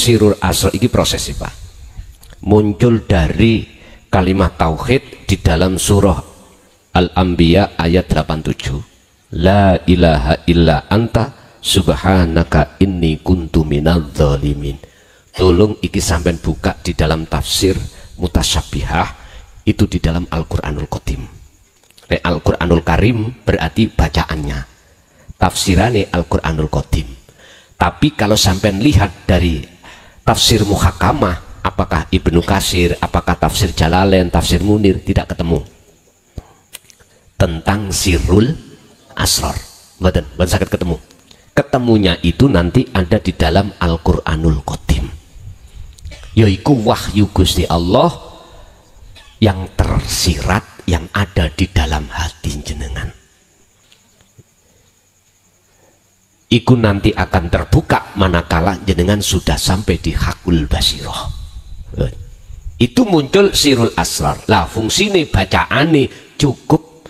sirul asrar ini proses sih Pak, muncul dari kalimat tauhid di dalam surah Al-Anbiya ayat 87, la ilaha illa anta subhanaka inni kuntu minadz zalimin. Tolong iki sampean buka di dalam tafsir mutasyabihah itu di dalam Al-Qur'anul Qadim. Al-Qur'anul Karim berarti bacaannya, tafsirannya Al-Qur'anul Qadim. Tapi kalau sampean lihat dari tafsir muhakamah, apakah Ibnu Katsir, apakah tafsir Jalalain, tafsir Munir, tidak ketemu tentang sirrul asrar. Mboten saged ketemu. Ketemunya itu nanti ada di dalam Al-Qur'anul Qadim, yaitu wahyu Gusti Allah yang tersirat, yang ada di dalam hati jenengan. Iku nanti akan terbuka manakala jenengan sudah sampai di hakul basiroh. Itu muncul sirul asrar. Lah fungsine bacaane cukup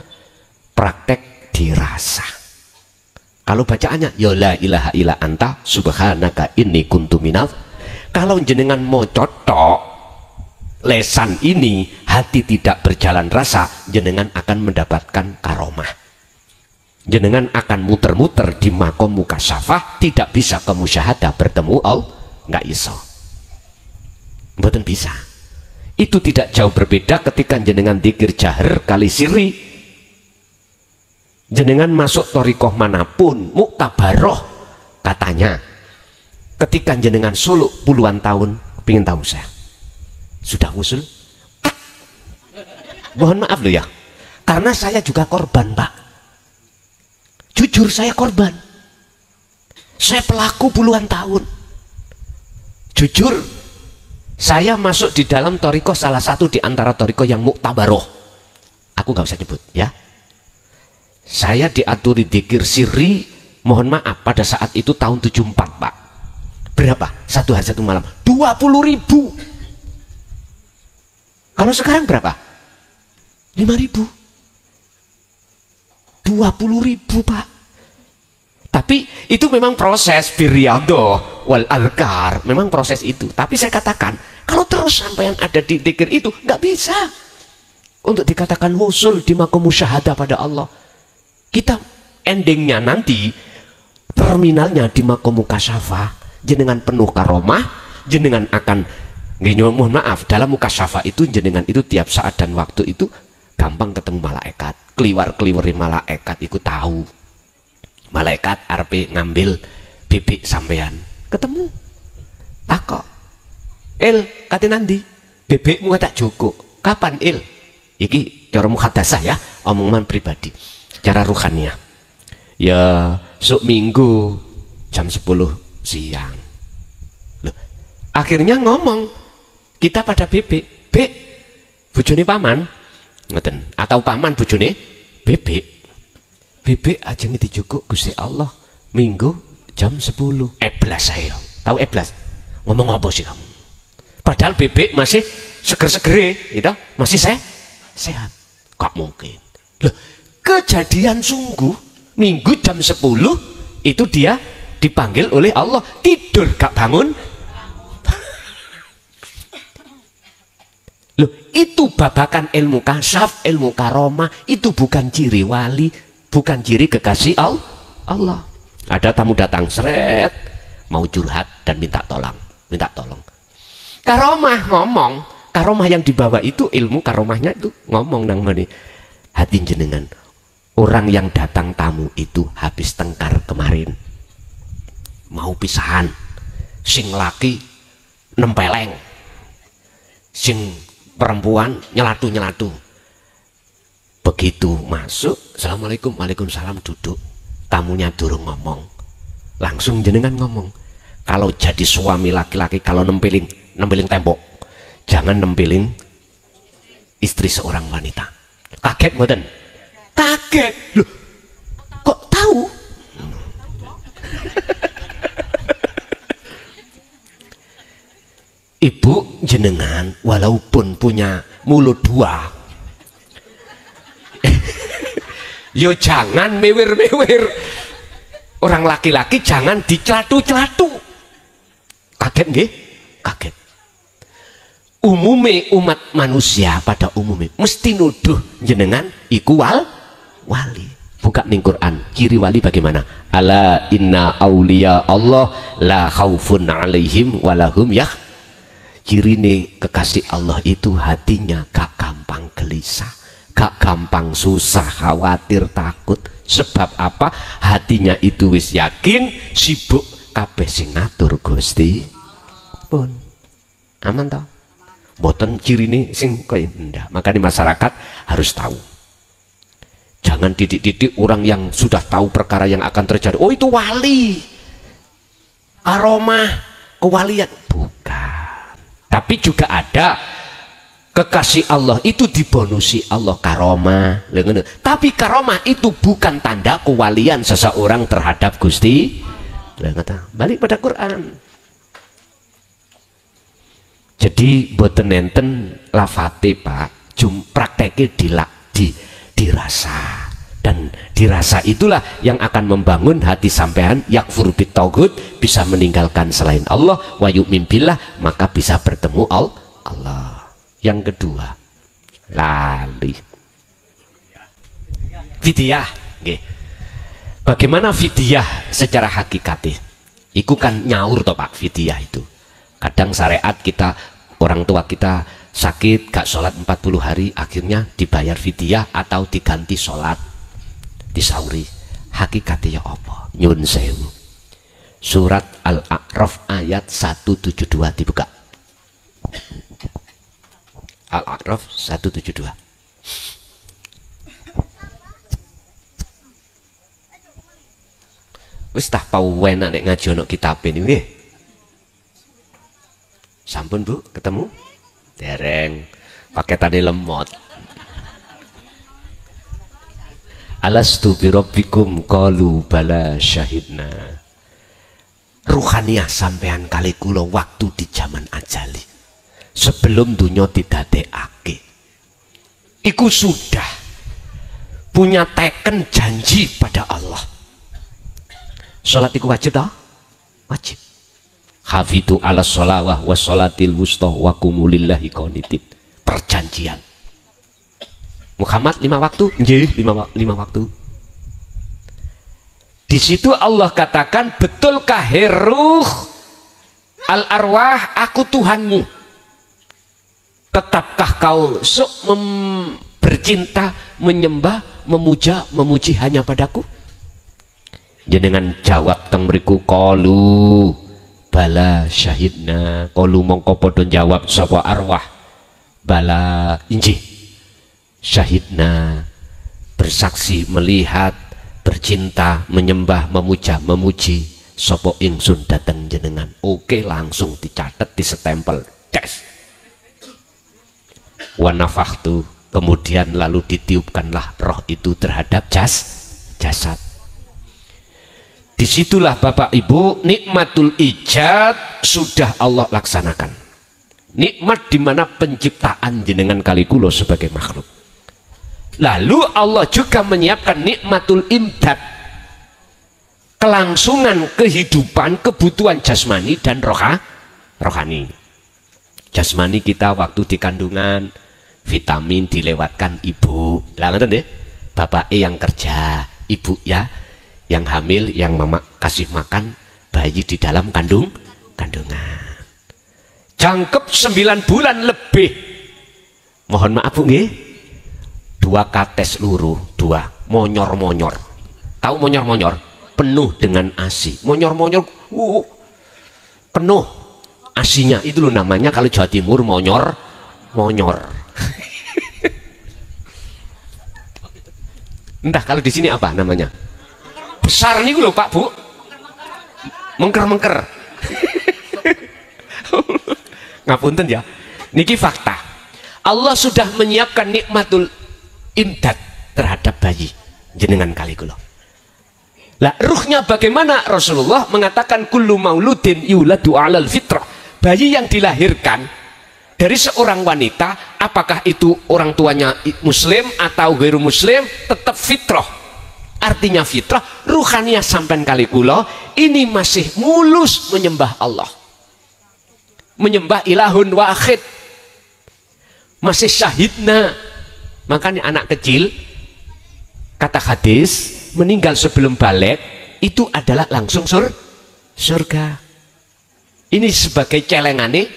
praktek dirasa. Kalau bacaannya ya la ilaha illa anta subhanaka inni kuntu minadz. Kalau jenengan mau cocok lesan ini, hati tidak berjalan rasa, jenengan akan mendapatkan karomah. Jenengan akan muter-muter di makom mukasyafah, tidak bisa ke musyahadah bertemu Allah, nggak iso, mboten bisa. Itu tidak jauh berbeda ketika jenengan dzikir jahar kali siri. Jenengan masuk thariqah manapun muktabaroh, katanya ketika jenengan suluk puluhan tahun, pengen tahu saya sudah usul, mohon maaf loh ya, karena saya juga korban Pak. Jujur saya korban, saya pelaku puluhan tahun. Jujur saya masuk di dalam thariqah, salah satu di antara thariqah yang muktabaroh, aku nggak usah nyebut ya. Saya diaturi dzikir sirri, mohon maaf, pada saat itu tahun 74 Pak. Berapa? Satu hari satu malam 20.000. Kalau sekarang berapa? 5.000. 20.000 Pak. Tapi itu memang proses birriyadhah wal azkar, memang proses itu. Tapi saya katakan, kalau terus sampai yang ada di dzikir itu, nggak bisa untuk dikatakan wusul di makom musyahadah pada Allah. Kita endingnya nanti terminalnya di makom mukasyafah, jenengan penuh karomah, jenengan akan, mohon maaf, dalam mukasyafah itu jenengan itu tiap saat dan waktu itu gampang ketemu malaikat, kliwar-kliwari malaikat itu tahu malaikat arep ngambil bibik sampean, ketemu takok, il kate nandi bebekmu tak cukup, kapan il? Iki cara muhadasah ya, omongan pribadi. Cara ruhaniyah ya sok minggu jam 10 siang. Loh, akhirnya ngomong kita pada bebek, bek bojone paman ngoten, atau paman bojone bebek, bebek aja dijukuk Gusti Allah minggu jam 10. Eblas saya tahu, eblas ngomong apa sih kamu, padahal bebek masih seger-segere gitu, masih sehat. Kok mungkin? Loh, kejadian sungguh minggu jam 10 itu dia dipanggil oleh Allah, tidur gak bangun. Loh, itu babakan ilmu kasyaf, ilmu karomah, itu bukan ciri wali, bukan ciri kekasih Allah. Ada tamu datang, seret, mau curhat dan minta tolong. Karomah ngomong, karomah yang dibawa itu ilmu karomahnya itu ngomong nang mani hati jenengan. Orang yang datang tamu itu habis tengkar kemarin, mau pisahan, sing laki nempeleng, sing perempuan nyelatu. Begitu masuk, assalamualaikum, waalaikumsalam, duduk, tamunya durung ngomong, langsung jenengan ngomong. Kalau jadi suami laki-laki, kalau nempelin tembok, jangan nempelin istri seorang wanita. Kaget mboten? Kaget. Loh, kok tahu? Ibu jenengan walaupun punya mulut dua, yo jangan mewir-mewir. Orang laki-laki jangan dicelatu-celatu. Kaget nggih? Kaget. Umume umat manusia pada umumnya mesti nuduh jenengan iku wali. Buka ning Quran, ciri wali bagaimana? Ala inna auliya Allah la khaufun alaihim walahum Cirine kekasih Allah itu hatinya gak gampang gelisah, gak gampang susah, khawatir, takut. Sebab apa? Hatinya itu wis yakin, sibuk kabeh sing ngatur Gusti pun. Aman toh? Boten cirine sing kaya ndak. Makanya masyarakat harus tahu. Jangan didik-didik orang yang sudah tahu perkara yang akan terjadi. Oh itu wali, aroma kewalian. Bukan. Tapi juga ada kekasih Allah itu dibonusi Allah karomah. Tapi karomah itu bukan tanda kewalian seseorang terhadap Gusti. Balik pada Quran. Jadi boten nenten lafate Pak, prakteknya dirasa, dan dirasa itulah yang akan membangun hati sampean yakfur bitaghut, bisa meninggalkan selain Allah, wa yu'min billah, maka bisa bertemu Allah. Yang kedua, lali fidyah. Bagaimana fidyah secara hakikatnya? Iku kan nyaur toh Pak, fidyah itu. Kadang syariat kita, orang tua kita sakit gak sholat 40 hari, akhirnya dibayar fidyah atau diganti sholat, disauri. Hakikatnya apa? Nyun sewu. Surat Al-A'raf ayat 172 dibuka. Al-A'raf 172. Wis tah pawen nek ngaji ono kitab ini nggih. Sampun Bu, ketemu? Dereng, paketane lemot. Alastu birabbikum qalu bala syahidna. Ruhaniyah sampean kali kula waktu di zaman ajali, sebelum dunia didadekake, iku sudah punya teken janji pada Allah. Salat iku wajib toh? Wajib. Hafidu ala sholawah wa sholatil wusta wa kumulillahi qanitin. Perjanjian. Muhammad 5 waktu? Nggih, 5 waktu. Di situ Allah katakan, betulkah heruh al arwah, aku Tuhanmu? Tetapkah kau bercinta, menyembah, memuja, memuji hanya padaku? Jenengan jawab teng mriku qalu bala syahidna. Qalu mongko padha jawab sapa arwah, bala injih syahidna, bersaksi, melihat, bercinta, menyembah, memuja, memuji sapa ingsun dateng jenengan. Oke, langsung dicatat, disestempel, tes. Wa nafakhtu, kemudian lalu ditiupkanlah roh itu terhadap jasad. Disitulah Bapak Ibu, nikmatul ijad sudah Allah laksanakan. Nikmat dimana penciptaan jenengan kali kulo sebagai makhluk. Lalu Allah juga menyiapkan nikmatul imdad, kelangsungan kehidupan, kebutuhan jasmani dan rohani. Jasmani kita waktu di kandungan, vitamin dilewatkan ibu. Lah ngoten nggih, bapak yang kerja, ibu ya yang hamil, yang mama kasih makan bayi di dalam kandungan. Jangkep 9 bulan lebih. Mohon maaf Bu nggih. 2 kates luruh, 2 monyor-monyor. Tahu monyor-monyor? Penuh dengan ASI. Monyor-monyor penuh asinya. Itu loh namanya kalau Jawa Timur monyor. Entah kalau di sini apa namanya? Besar nih loh Pak Bu, mengker-mengker. Ngapunten ya, niki fakta. Allah sudah menyiapkan nikmatul imdad terhadap bayi jenengan kali kula. Lah ruhnya bagaimana? Rasulullah mengatakan kullu mauludin yuladu alal fitrah. Bayi yang dilahirkan dari seorang wanita, apakah itu orang tuanya muslim atau ghairu muslim, tetap fitrah. Artinya fitrah, ruhaniyah sampean kali kula ini masih mulus menyembah Allah. menyembah ilahun wahid, masih syahidna. Makanya anak kecil, kata hadis, meninggal sebelum balik itu adalah langsung surga. Ini sebagai celengan nih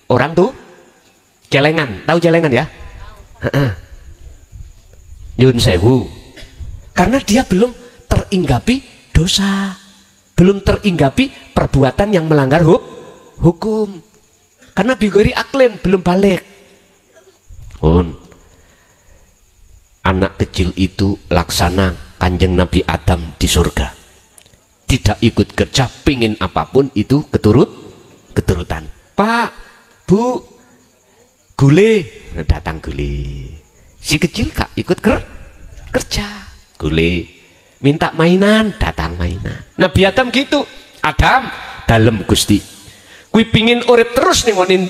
orang tuh, celengan, tahu celengan ya? Yun sewu, karena dia belum teringgapi dosa, belum teringgapi perbuatan yang melanggar hukum, karena bigori aklin belum balik. Anak kecil itu laksana Kanjeng Nabi Adam di surga, tidak ikut kerja, pingin apapun itu keturutan. Pak, Bu, gule, datang gule. Si kecil kak ikut kerja, gule. Minta mainan, datang mainan. Nabi Adam gitu. Adam, dalem Gusti, kui pingin urip terus nih ngonin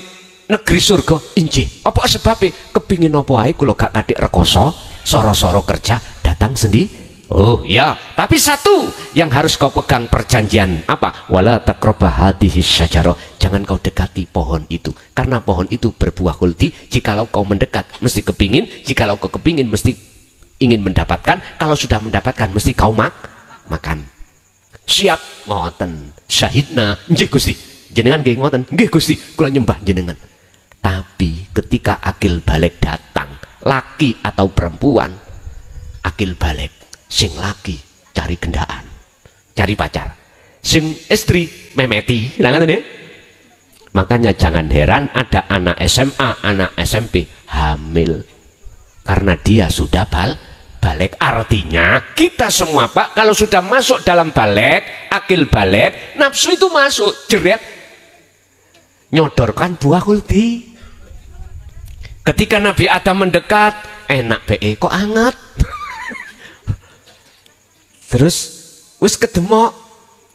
negeri surga. Injih, apa sebabnya? Kepingin apa ae kula gak katik rekoso, soro-soro kerja, datang sendiri. Oh ya, tapi satu yang harus kau pegang perjanjian apa? Wala taqrabah hadhihi syajarah, jangan kau dekati pohon itu, karena pohon itu berbuah khuldi. Jikalau kau mendekat mesti kepingin, jikalau kau kepingin mesti ingin mendapatkan, kalau sudah mendapatkan mesti kau makan. Siap ngoten, syahidna nggih Gusti, jenengan nggih ngoten, nggih Gusti, kula nyembah jenengan. Tapi ketika akil balik datang, laki atau perempuan, akil balik, sing laki cari gendaan, cari pacar, sing istri memeti. Makanya jangan heran ada anak SMA, anak SMP hamil, karena dia sudah balik. Artinya kita semua Pak, kalau sudah masuk dalam balik, akil balik, nafsu itu masuk, jeret, nyodorkan buah khuldi. Ketika Nabi Adam mendekat, enak be kok anget. Terus wis kedemok,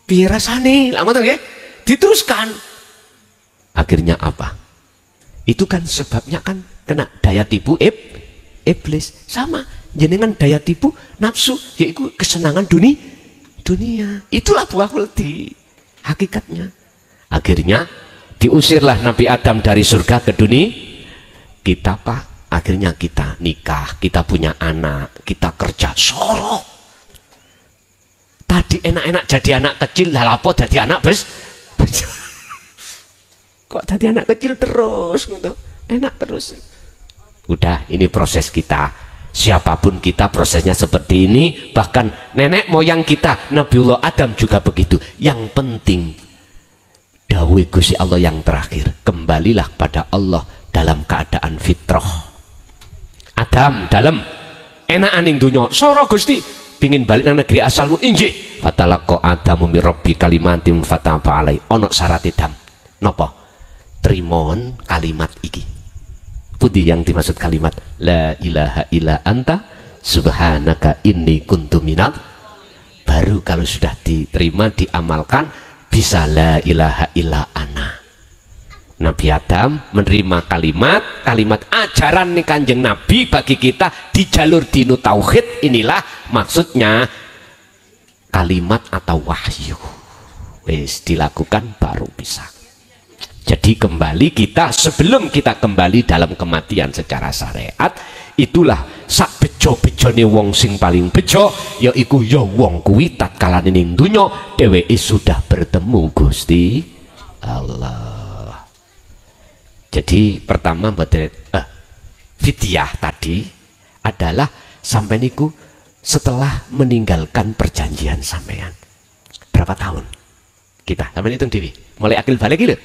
piye rasane? Lah ngoten nggih. Diteruskan. Akhirnya apa? Itu kan sebabnya kan kena daya tipu iblis. Sama jenengan daya tipu nafsu, yaitu kesenangan dunia. Itulah buah khuldi hakikatnya. Akhirnya diusirlah Nabi Adam dari surga ke dunia. Kita Pak, akhirnya kita nikah, kita punya anak, kita kerja sorok. Tadi enak-enak jadi anak kecil, lah lapo jadi anak kok jadi anak kecil terus gitu, enak terus. Udah, ini proses kita, siapapun kita prosesnya seperti ini. Bahkan nenek moyang kita Nabiullah Adam juga begitu. Yang penting dawuh Gusti Allah yang terakhir, kembalilah pada Allah dalam keadaan fitrah. Adam dalam enak aning dunya soro Gusti, pingin balik nang negeri asalmu. Injih, fatalaqqa Adamu min rabbi kalimatin fataba alai. Ono syarat Adam napa? Trimon kalimat iki. Pundi yang dimaksud kalimat la ilaha illa anta subhanaka inni kuntu minal. Baru kalau sudah diterima, diamalkan, bisa la ilaha illa ana. Nabi Adam menerima kalimat ajaran nih Kanjeng Nabi bagi kita di jalur dinu tauhid. Inilah maksudnya kalimat atau wahyu. Wis dilakukan baru bisa. Jadi kembali kita, sebelum kita kembali dalam kematian secara syariat, itulah sak bejo-bejone wong sing paling bejo, yaiku ya wong kuwi tatkala ning donya dheweke sudah bertemu Gusti Allah. Jadi pertama fidyah tadi adalah sampai niku setelah meninggalkan perjanjian sampean berapa tahun kita sampai hitung dewi mulai akil balik gitu.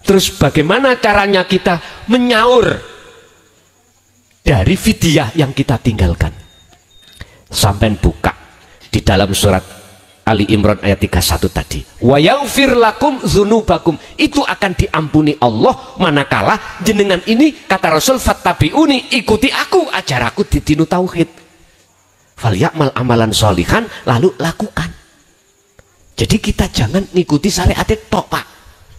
Terus bagaimana caranya kita menyaur dari fidyah yang kita tinggalkan? Sampai buka di dalam surat Ali Imran ayat 31 tadi. Wa yaghfir lakum dzunubakum, itu akan diampuni Allah manakala jenengan ini, kata Rasul, fattabi'uni, ikuti aku, ajar aku di dinu tauhid. Falyamal amalan sholihan, lalu lakukan. Jadi kita jangan ngikuti syariat tok Pak,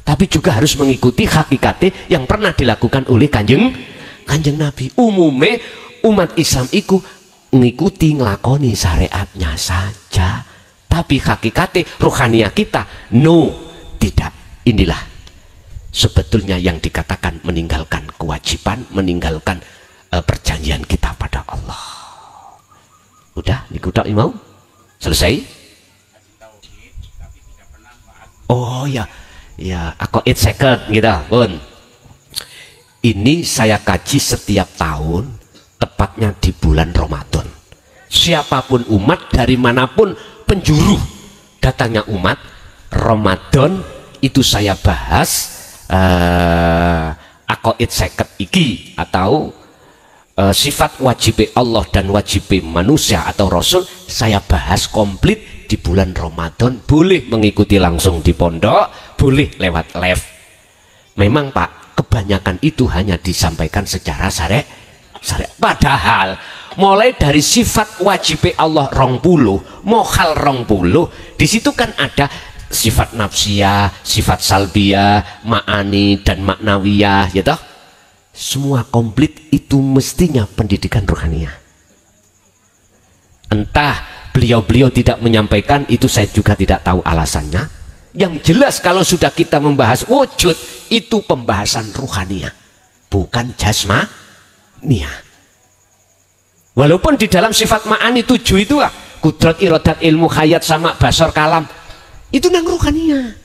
tapi juga harus mengikuti hakikatnya yang pernah dilakukan oleh kanjeng Nabi. Umume umat Islam iku ngikuti ngelakoni syariatnya saja, tapi hakikatnya rohaniah kita no, tidak. Inilah sebetulnya yang dikatakan meninggalkan kewajiban, meninggalkan perjanjian kita pada Allah. Udah, dikudak imau? Selesai? Oh ya, ya, aku 8 second gitu, pun. Ini saya kaji setiap tahun, tepatnya di bulan Ramadan. Siapapun umat, dari manapun penjuru datangnya umat, Ramadan itu saya bahas aqaid seket iki, atau sifat wajib Allah dan wajib manusia atau Rasul, saya bahas komplit di bulan Ramadan. Boleh mengikuti langsung di pondok, boleh lewat live. Memang Pak, kebanyakan itu hanya disampaikan secara syariat. Padahal mulai dari sifat wajib Allah 20, mohal 20, di situ kan ada sifat nafsiyah, sifat salbiyah, ma'ani dan maknawiyah, ya toh? Semua komplit itu mestinya pendidikan rohaniah. Entah beliau-beliau tidak menyampaikan, itu saya juga tidak tahu alasannya. Yang jelas kalau sudah kita membahas wujud, itu pembahasan rohaniah, bukan jasmaniah. Walaupun di dalam sifat ma'ani 7 itu kudrat, iradat, ilmu, hayat, sama, basar, kalam, itu nang rohaniah.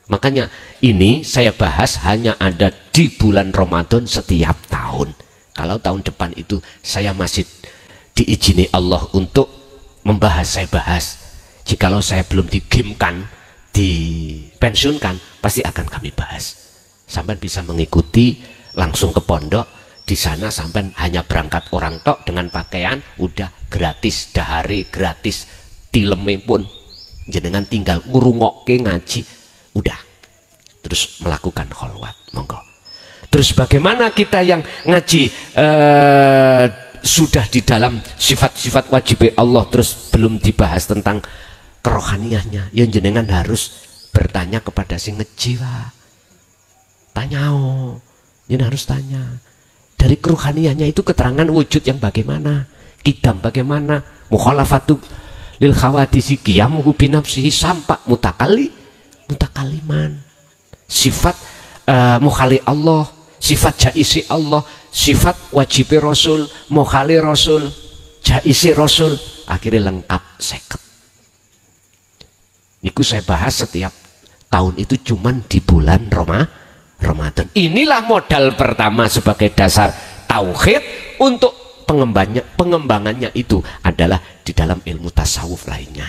Makanya ini saya bahas hanya ada di bulan Ramadan setiap tahun. Kalau tahun depan itu saya masih diizini Allah untuk membahas, saya bahas. Jikalau saya belum digamkan, dipensiunkan, pasti akan kami bahas. Sampai bisa mengikuti langsung ke pondok. Di sana sampai hanya berangkat orang tok dengan pakaian udah gratis, dahari gratis, tileme pun jenengan tinggal ngurungokke ngaji, udah terus melakukan kholwat, monggo. Terus bagaimana kita yang ngaji sudah di dalam sifat-sifat wajib Allah, terus belum dibahas tentang kerohaniannya, yang jenengan harus bertanya kepada si ngejiwa. Tanya, jenengan harus tanya. Dari kerohaniannya itu keterangan wujud yang bagaimana, kidam bagaimana, mukhalafatu lil khawadisi, qiyamuhu binafsihi, sampak mutakaliman, sifat mukhali Allah, sifat jaisi Allah, sifat wajib Rasul, mukhali Rasul, jaisi Rasul, akhirnya lengkap 50. Niku saya bahas setiap tahun itu cuman di bulan Ramadan. Inilah modal pertama sebagai dasar tauhid. Untuk pengembangannya itu adalah di dalam ilmu tasawuf lainnya.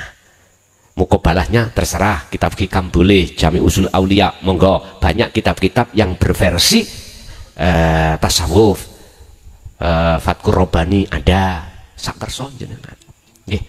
Mukobalahnya terserah, kitab hikam boleh, Jami Usul Aulia monggo, banyak kitab-kitab yang berversi tasawuf, Fatkur Robani ada, sak kerso jenengan. Nggih.